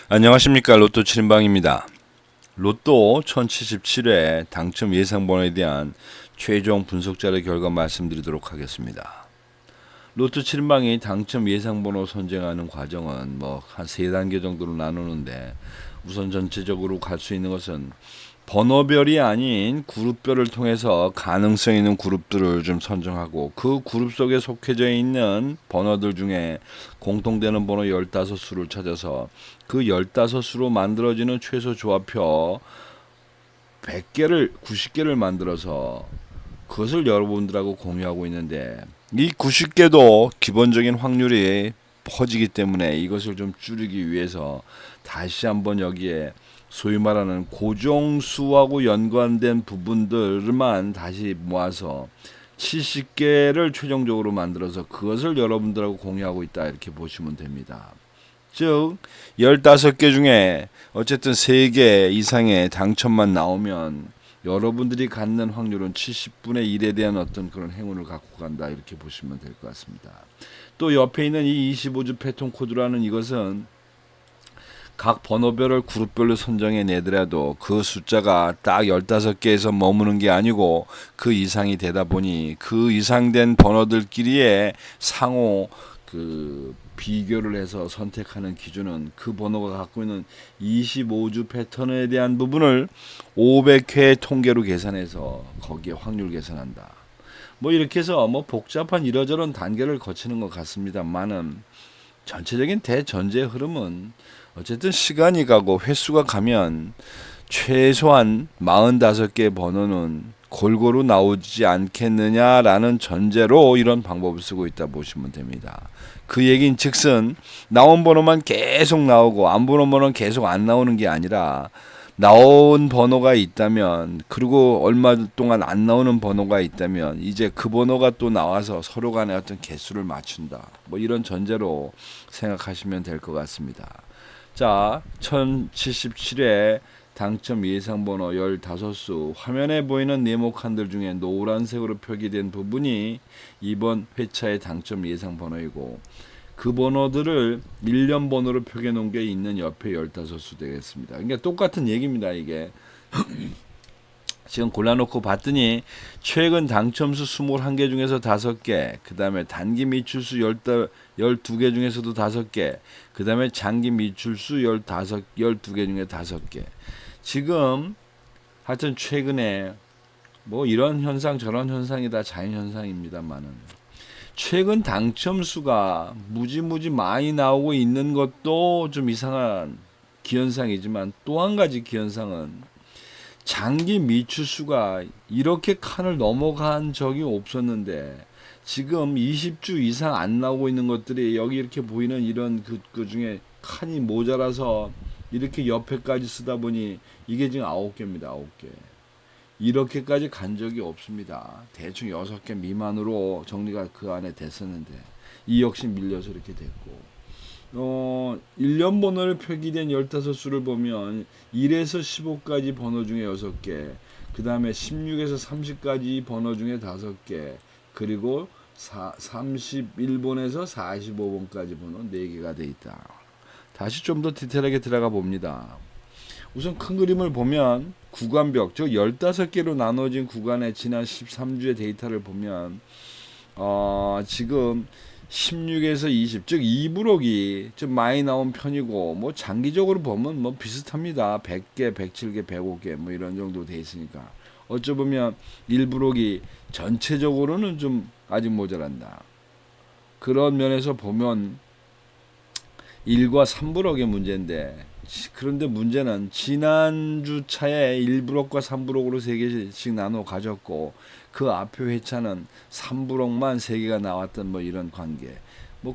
안녕하십니까. 로또 7인방입니다. 로또 1077회 당첨 예상번호에 대한 최종 분석 자료 결과 말씀드리도록 하겠습니다. 로또 7인방이 당첨 예상번호 선정하는 과정은 한 3단계 정도로 나누는데, 우선 전체적으로 갈 수 있는 것은 번호별이 아닌 그룹별을 통해서 가능성 있는 그룹들을 좀 선정하고, 그 그룹 속에 속해져 있는 번호들 중에 공통되는 번호 15수를 찾아서 그 15수로 만들어지는 최소 조합표 100개를 90개를 만들어서 그것을 여러분들하고 공유하고 있는데, 이 90개도 기본적인 확률이 퍼지기 때문에 이것을 좀 줄이기 위해서 다시 한번 여기에 소위 말하는 고정수하고 연관된 부분들만 다시 모아서 70개를 최종적으로 만들어서 그것을 여러분들하고 공유하고 있다, 이렇게 보시면 됩니다. 즉 15개 중에 어쨌든 3개 이상의 당첨만 나오면 여러분들이 갖는 확률은 70분의 1에 대한 어떤 그런 행운을 갖고 간다, 이렇게 보시면 될 것 같습니다. 또 옆에 있는 이 25주 패턴 코드라는 이것은 각 번호별을 그룹별로 선정해 내더라도 그 숫자가 딱 15개에서 머무는 게 아니고 그 이상이 되다 보니 그 이상된 번호들끼리의 상호 비교를 해서 선택하는 기준은 그 번호가 갖고 있는 25주 패턴에 대한 부분을 500회 통계로 계산해서 거기에 확률 계산한다. 이렇게 해서 복잡한 이러저런 단계를 거치는 것 같습니다만은, 전체적인 대전제의 흐름은 어쨌든 시간이 가고 횟수가 가면 최소한 45개의 번호는 골고루 나오지 않겠느냐라는 전제로 이런 방법을 쓰고 있다 보시면 됩니다. 그 얘긴 즉슨 나온 번호만 계속 나오고 안 보는 번호는 계속 안 나오는 게 아니라, 나온 번호가 있다면, 그리고 얼마 동안 안 나오는 번호가 있다면 이제 그 번호가 또 나와서 서로 간에 어떤 개수를 맞춘다, 이런 전제로 생각하시면 될 것 같습니다. 자, 1077회 당첨 예상번호 15수, 화면에 보이는 네모 칸들 중에 노란색으로 표기된 부분이 이번 회차의 당첨 예상번호이고, 그 번호들을 일련 번호로 표기해 놓은 게 있는 옆에 15수 되겠습니다. 그러니까 똑같은 얘기입니다. 이게 지금 골라놓고 봤더니 최근 당첨수 21개 중에서 5개, 그 다음에 단기 미출수 12개 중에서도 5개, 그 다음에 장기 미출수 12개 중에 5개. 지금 하여튼 최근에 이런 현상 저런 현상이 다 자연현상입니다만은, 최근 당첨수가 무지무지 많이 나오고 있는 것도 좀 이상한 기현상이지만, 또 한 가지 기현상은 장기 미추수가 이렇게 칸을 넘어간 적이 없었는데, 지금 20주 이상 안 나오고 있는 것들이 여기 이렇게 보이는 이런 그 중에 칸이 모자라서 이렇게 옆에까지 쓰다 보니 이게 지금 9개입니다. 9개. 이렇게까지 간 적이 없습니다. 대충 6개 미만으로 정리가 그 안에 됐었는데, 이 역시 밀려서 이렇게 됐고, 1년 번호를 표기된 15수를 보면 1에서 15까지 번호 중에 6개, 그 다음에 16에서 30까지 번호 중에 5개, 그리고 31번에서 45번까지 번호 4개가 돼 있다. 다시 좀 더 디테일하게 들어가 봅니다. 우선 큰 그림을 보면 구간벽, 즉 15개로 나눠진 구간의 지난 13주의 데이터를 보면 지금 16에서 20, 즉 2브록이 좀 많이 나온 편이고, 장기적으로 보면 비슷합니다. 100개, 107개, 105개 이런 정도 돼 있으니까 어쩌보면 1브록이 전체적으로는 좀 아직 모자란다. 그런 면에서 보면 1과 3브록의 문제인데, 그런데 문제는 지난주 차에 1브록과 3브록으로 3개씩 나눠 가졌고, 그 앞에 회차는 3브록만 3개가 나왔던 이런 관계.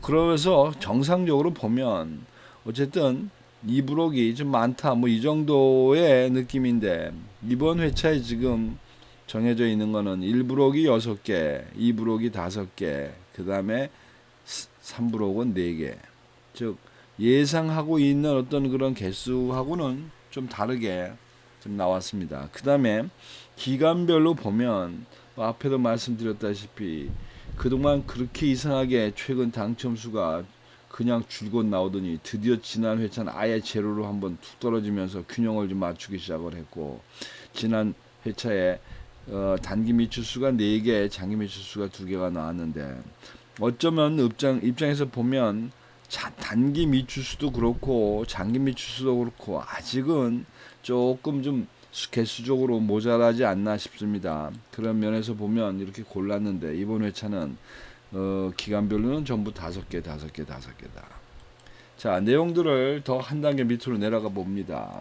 그러면서 정상적으로 보면 어쨌든 2브록이 좀 많다, 이 정도의 느낌인데, 이번 회차에 지금 정해져 있는 거는 1브록이 6개, 2브록이 5개, 그 다음에 3브록은 4개. 즉 예상하고 있는 어떤 그런 개수하고는 좀 다르게 좀 나왔습니다. 그 다음에 기간별로 보면 앞에도 말씀드렸다시피 그동안 그렇게 이상하게 최근 당첨수가 그냥 줄곧 나오더니 드디어 지난 회차는 아예 제로로 한번 툭 떨어지면서 균형을 좀 맞추기 시작을 했고, 지난 회차에 단기 미추수가 4개, 장기 미추수가 2개가 나왔는데, 어쩌면 입장에서 보면 단기 미추수도 그렇고 장기 미추수도 그렇고 아직은 조금 좀 개수적으로 모자라지 않나 싶습니다. 그런 면에서 보면 이렇게 골랐는데, 이번 회차는 기간별로는 전부 5개, 5개, 5개다. 자, 내용들을 더 한 단계 밑으로 내려가 봅니다.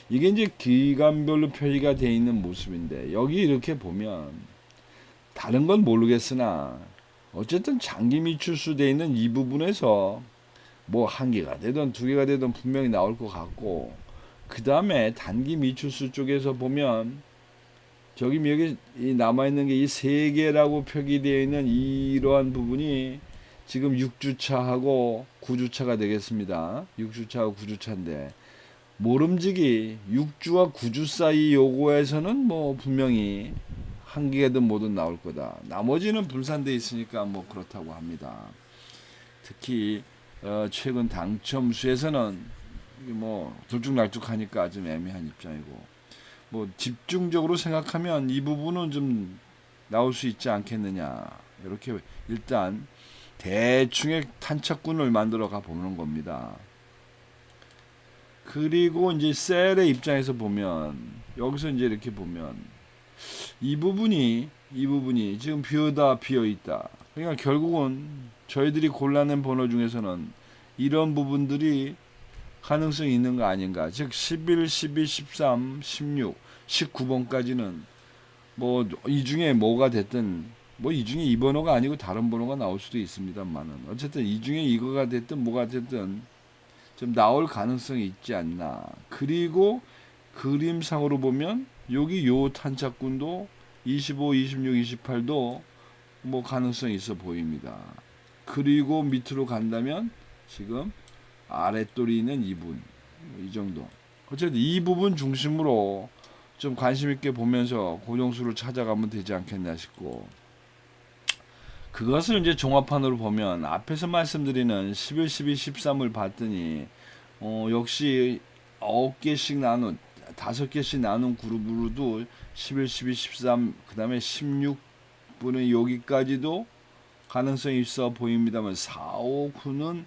이게 이제 기간별로 표시가 되어 있는 모습인데, 여기 이렇게 보면 다른 건 모르겠으나 어쨌든 장기 미추수 되어 있는 이 부분에서 뭐 1개가 되든 2개가 되든 분명히 나올 것 같고, 그 다음에 단기 미추수 쪽에서 보면 저기 여기 남아있는 게 이 3개라고 표기되어 있는 이러한 부분이 지금 6주차하고 9주차가 되겠습니다. 6주차하고 9주차인데, 모름지기 6주와 9주 사이 요거에서는 뭐 분명히 1개든 뭐든 나올 거다. 나머지는 분산되어 있으니까 뭐 그렇다고 합니다. 특히 최근 당첨수에서는 뭐 들쭉날쭉하니까 좀 애매한 입장이고, 뭐 집중적으로 생각하면 이 부분은 좀 나올 수 있지 않겠느냐, 이렇게 일단 대충의 탄착군을 만들어 가 보는 겁니다. 그리고 이제 셀의 입장에서 보면, 여기서 이제 이렇게 보면 이 부분이 지금 비어 있다. 그러니까 결국은 저희들이 골라낸 번호 중에서는 이런 부분들이 가능성이 있는 거 아닌가. 즉 11, 12, 13, 16, 19번까지는 뭐 이 중에 뭐가 됐든, 뭐 이 중에 이 번호가 아니고 다른 번호가 나올 수도 있습니다만은, 어쨌든 이 중에 이거가 됐든 뭐가 됐든 좀 나올 가능성이 있지 않나. 그리고 그림상으로 보면 여기 요 탄착군도 25, 26, 28도 뭐 가능성이 있어 보입니다. 그리고 밑으로 간다면 지금 아랫돌이 있는 2분, 이 정도. 어쨌든 이 부분 중심으로 좀 관심 있게 보면서 고정수를 찾아가면 되지 않겠나 싶고, 그것을 이제 종합판으로 보면 앞에서 말씀드리는 11, 12, 13을 봤더니 역시 9개씩 나눈 5개씩 나눈 그룹으로도 11, 12, 13, 그 다음에 16분의 여기까지도 가능성이 있어 보입니다만, 4, 5, 9는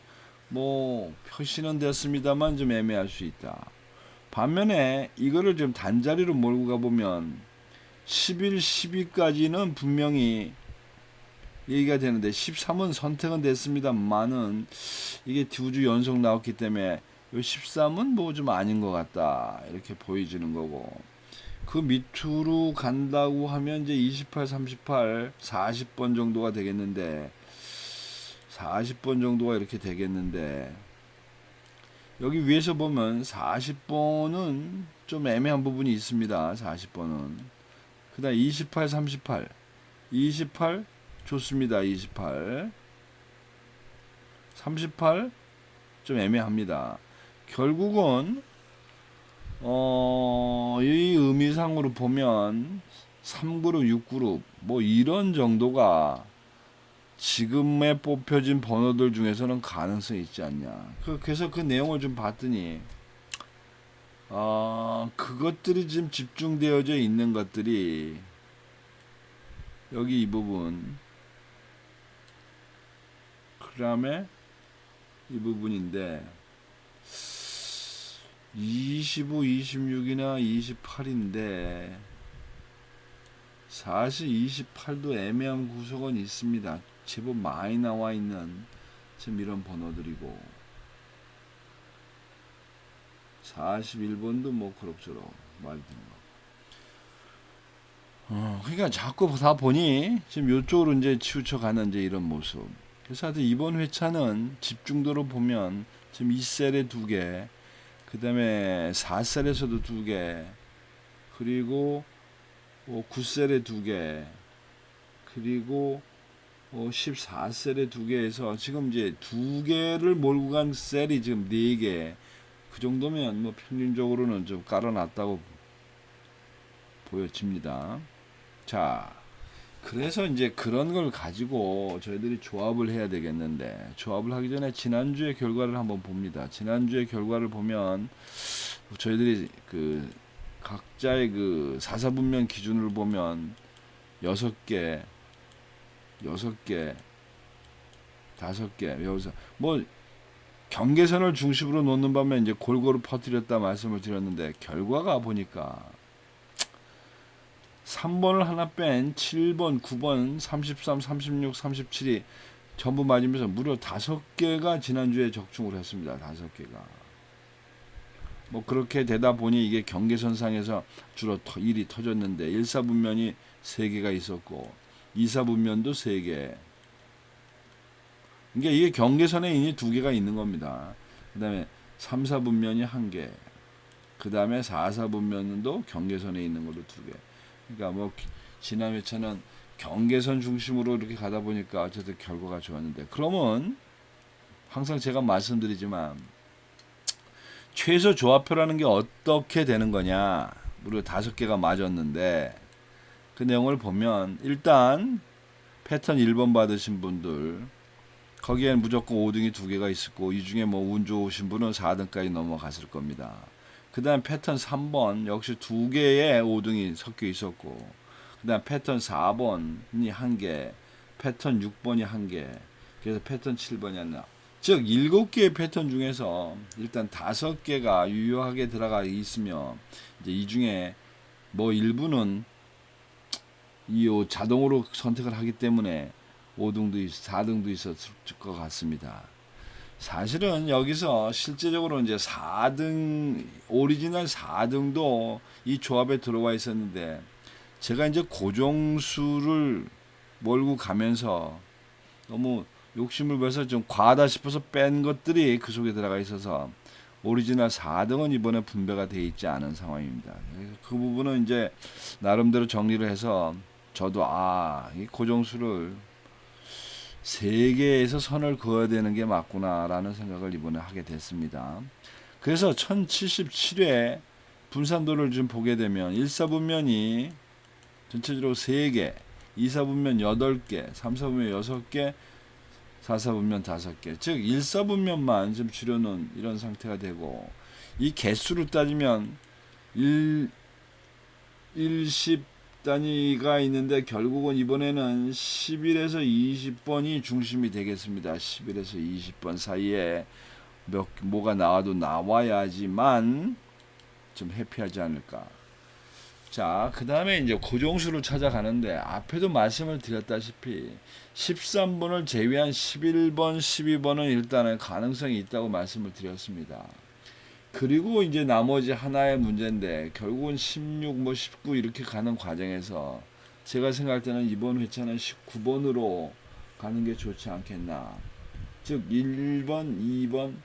뭐 표시는 됐습니다만 좀 애매할 수 있다. 반면에 이거를 좀 단자리로 몰고 가보면 11, 12까지는 분명히 얘기가 되는데, 13은 선택은 됐습니다만은 이게 2주 연속 나왔기 때문에 이 13은 뭐 좀 아닌 것 같다, 이렇게 보여지는 거고, 그 밑으로 간다고 하면 이제 28, 38, 40번 정도가 되겠는데, 40번 정도가 이렇게 되겠는데, 여기 위에서 보면 40번은 좀 애매한 부분이 있습니다. 40번은. 그 다음 28, 38. 28 좋습니다. 28. 38 좀 애매합니다. 결국은 이 의미상으로 보면 3그룹, 6그룹 뭐 이런 정도가 지금에 뽑혀진 번호들 중에서는 가능성이 있지 않냐. 그래서 그 내용을 좀 봤더니 그것들이 지금 집중되어져 있는 것들이 여기 이 부분, 그 다음에 이 부분인데 25, 26이나 28인데 사실 28도 애매한 구석은 있습니다. 제법 많이 나와 있는 지금 이런 번호들이고, 41번도 뭐 그럭저럭 말이 되는 거. 그러니까 자꾸 다 보니 지금 이쪽으로 이제 치우쳐 가는 이제 이런 모습. 그래서 하여튼 이번 회차는 집중도로 보면 지금 2셀에 2개, 그 다음에 4셀에서도 2개, 그리고 9셀에 2개, 그리고 14셀에 2개에서 지금 이제 2개를 몰고 간 셀이 지금 4개. 그 정도면 뭐 평균적으로는 좀 깔아놨다고 보여집니다. 자, 그래서 이제 그런 걸 가지고 저희들이 조합을 해야 되겠는데, 조합을 하기 전에 지난주의 결과를 한번 봅니다. 지난주의 결과를 보면 저희들이 그 각자의 그 사사분면 기준을 보면 6개, 6개, 5개, 여기서 뭐 경계선을 중심으로 놓는 반면 이제 골고루 퍼뜨렸다 말씀을 드렸는데, 결과가 보니까 3번을 하나 뺀 7번, 9번, 33, 36, 37이 전부 맞으면서 무려 5개가 지난주에 적중을 했습니다. 5개가. 뭐 그렇게 되다 보니 이게 경계선상에서 주로 일이 터졌는데, 1사분면이 3개가 있었고 2사분면도 3개. 그러니까 이게 경계선에 인이 2개가 있는 겁니다. 그 다음에 3사분면이 1개. 그 다음에 4사분면도 경계선에 있는 걸로 2개. 그러니까 뭐 지난 회차는 경계선 중심으로 이렇게 가다 보니까 어쨌든 결과가 좋았는데, 그러면 항상 제가 말씀드리지만 최소 조합표라는 게 어떻게 되는 거냐. 우리가 5개가 맞았는데 그 내용을 보면, 일단 패턴 1번 받으신 분들 거기엔 무조건 5등이 2개가 있었고, 이 중에 뭐 운 좋으신 분은 4등까지 넘어갔을 겁니다. 그 다음 패턴 3번 역시 2개의 5등이 섞여 있었고, 그 다음 패턴 4번이 1개, 패턴 6번이 1개, 그래서 패턴 7번이었나. 즉 7개의 패턴 중에서 일단 5개가 유효하게 들어가 있으며, 이제 이 중에 뭐 일부는 이 자동으로 선택을 하기 때문에 5등도 4등도 있었을 것 같습니다. 사실은 여기서 실제적으로 이제 4등, 오리지널 4등도 이 조합에 들어와 있었는데, 제가 이제 고정수를 몰고 가면서 너무 욕심을 부려서 좀 과하다 싶어서 뺀 것들이 그 속에 들어가 있어서 오리지널 4등은 이번에 분배가 되어 있지 않은 상황입니다. 그 부분은 이제 나름대로 정리를 해서 저도 이 고정수를 3개에서 선을 그어야 되는 게 맞구나라는 생각을 이번에 하게 됐습니다. 그래서 1077회 분산도를 좀 보게 되면 1사분면이 전체적으로 3개, 2사분면 8개, 3사분면 6개, 4사분면 5개, 즉 1사분면만 좀 줄여놓은 이런 상태가 되고, 이 개수로 따지면 10 단위가 있는데 결국은 이번에는 11에서 20번이 중심이 되겠습니다. 11에서 20번 사이에 뭐가 나와도 나와야지만 좀 해피하지 않을까. 자, 그 다음에 이제 고정수를 찾아가는데, 앞에도 말씀을 드렸다시피 13번을 제외한 11번, 12번은 일단은 가능성이 있다고 말씀을 드렸습니다. 그리고 이제 나머지 하나의 문제인데, 결국은 16, 뭐 19 이렇게 가는 과정에서 제가 생각할 때는 이번 회차는 19번으로 가는 게 좋지 않겠나. 즉 1번, 2번,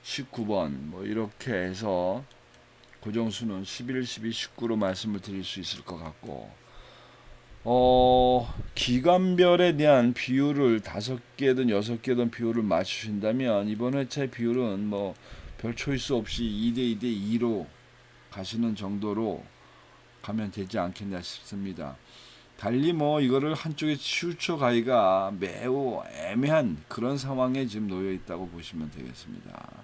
19번 뭐 이렇게 해서 고정수는 11, 12, 19로 말씀을 드릴 수 있을 것 같고, 기간별에 대한 비율을 5개든 6개든 비율을 맞추신다면 이번 회차의 비율은 뭐 별 초이스 없이 2대 2대 2로 가시는 정도로 가면 되지 않겠나 싶습니다. 달리 뭐 이거를 한쪽에 치우쳐 가기가 매우 애매한 그런 상황에 지금 놓여 있다고 보시면 되겠습니다.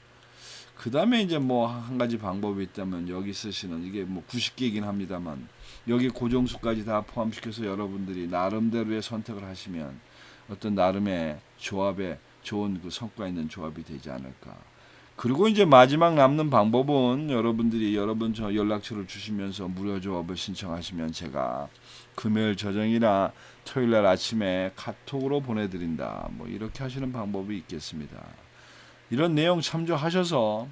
그 다음에 이제 뭐 한 가지 방법이 있다면, 여기 쓰시는 이게 뭐 90개이긴 합니다만 여기 고정수까지 다 포함시켜서 여러분들이 나름대로의 선택을 하시면 어떤 나름의 조합에 좋은 그 성과 있는 조합이 되지 않을까. 그리고 이제 마지막 남는 방법은 여러분 저 연락처를 주시면서 무료 조합을 신청하시면 제가 금요일 저녁이나 토요일날 아침에 카톡으로 보내드린다, 뭐 이렇게 하시는 방법이 있겠습니다. 이런 내용 참조하셔서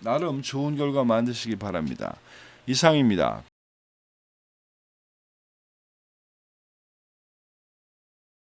나름 좋은 결과 만드시기 바랍니다. 이상입니다.